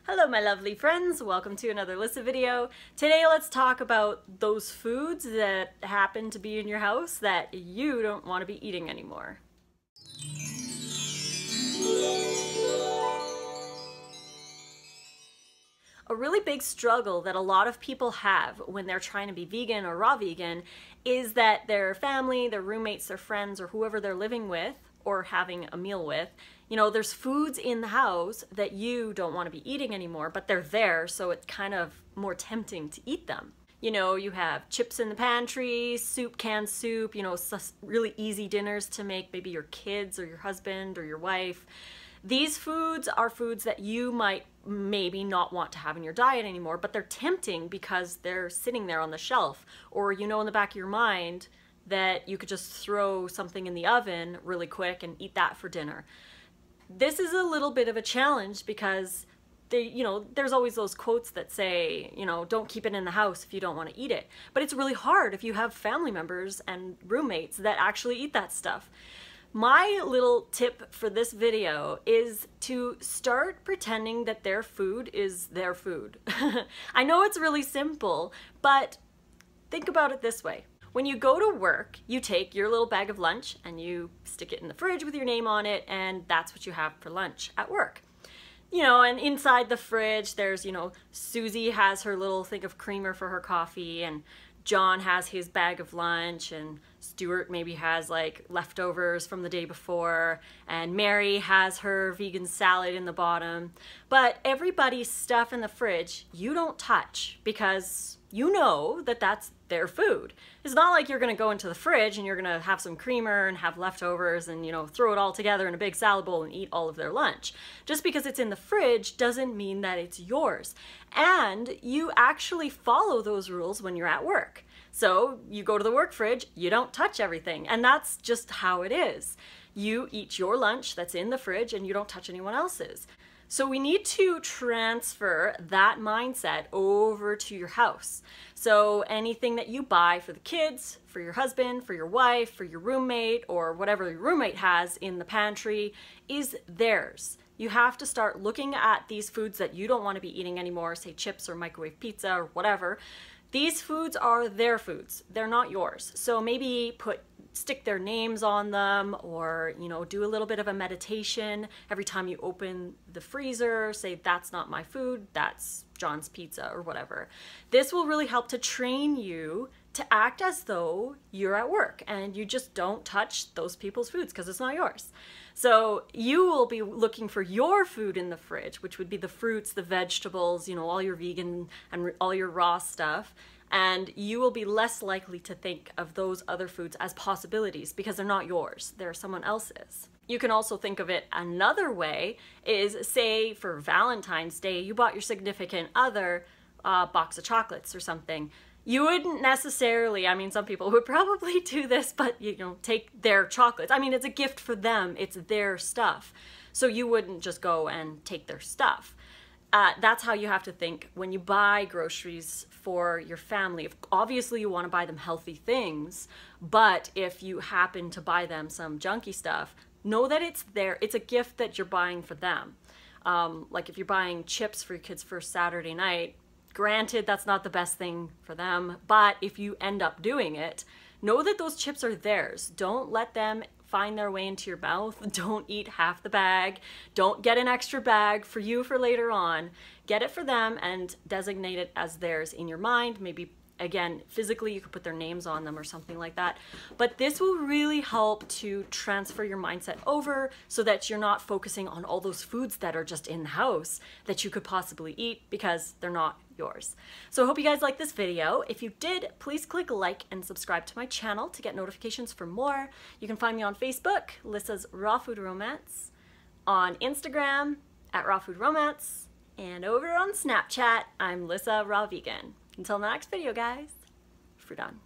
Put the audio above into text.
Hello my lovely friends, welcome to another Lissa video. Today let's talk about those foods that happen to be in your house that you don't want to be eating anymore. A really big struggle that a lot of people have when they're trying to be vegan or raw vegan is that their family, their roommates, their friends, or whoever they're living with or having a meal with, you know, there's foods in the house that you don't want to be eating anymore, but they're there, so it's kind of more tempting to eat them. You know, you have chips in the pantry, canned soup, you know, really easy dinners to make maybe your kids or your husband or your wife. These foods are foods that you might maybe not want to have in your diet anymore, but they're tempting because they're sitting there on the shelf, or you know in the back of your mind that you could just throw something in the oven really quick and eat that for dinner. This is a little bit of a challenge because there's always those quotes that say, you know, don't keep it in the house if you don't want to eat it. But it's really hard if you have family members and roommates that actually eat that stuff. My little tip for this video is to start pretending that their food is their food. I know it's really simple, but think about it this way. When you go to work, you take your little bag of lunch and you stick it in the fridge with your name on it, and that's what you have for lunch at work. You know, and inside the fridge there's, you know, Susie has her little thing of creamer for her coffee, and John has his bag of lunch, and Stuart maybe has like leftovers from the day before, and Mary has her vegan salad in the bottom. But everybody's stuff in the fridge you don't touch because you know that that's their food. It's not like you're gonna go into the fridge and you're gonna have some creamer and have leftovers and, you know, throw it all together in a big salad bowl and eat all of their lunch. Just because it's in the fridge doesn't mean that it's yours. And you actually follow those rules when you're at work. So you go to the work fridge, you don't touch everything, and that's just how it is. You eat your lunch that's in the fridge and you don't touch anyone else's. So we need to transfer that mindset over to your house. So anything that you buy for the kids, for your husband, for your wife, for your roommate, or whatever your roommate has in the pantry is theirs. You have to start looking at these foods that you don't want to be eating anymore, say chips or microwave pizza or whatever. These foods are their foods. They're not yours. So maybe stick their names on them, or, you know, do a little bit of a meditation every time you open the freezer. Say, that's not my food, that's John's pizza or whatever. This will really help to train you to act as though you're at work and you just don't touch those people's foods because it's not yours. So you will be looking for your food in the fridge, which would be the fruits, the vegetables, you know, all your vegan and all your raw stuff. And you will be less likely to think of those other foods as possibilities because they're not yours, they're someone else's. You can also think of it another way is, say for Valentine's Day, you bought your significant other a box of chocolates or something. You wouldn't necessarily, I mean, some people would probably do this, but you know, take their chocolates. I mean, it's a gift for them, it's their stuff. So you wouldn't just go and take their stuff. That's how you have to think when you buy groceries for your family. Obviously you want to buy them healthy things, but if you happen to buy them some junky stuff, know that it's a gift that you're buying for them. Like if you're buying chips for your kids for Saturday night, granted that's not the best thing for them, but if you end up doing it, know that those chips are theirs. Don't let them find their way into your mouth. Don't eat half the bag. Don't get an extra bag for you for later on. Get it for them and designate it as theirs in your mind. Maybe, again, physically you could put their names on them or something like that. But this will really help to transfer your mindset over so that you're not focusing on all those foods that are just in the house that you could possibly eat because they're not yours. So I hope you guys liked this video. If you did, please click like and subscribe to my channel to get notifications for more. You can find me on Facebook, Lissa's Raw Food Romance, on Instagram at Raw Food Romance, and over on Snapchat, I'm Lissa Raw Vegan. Until the next video, guys, fruit on.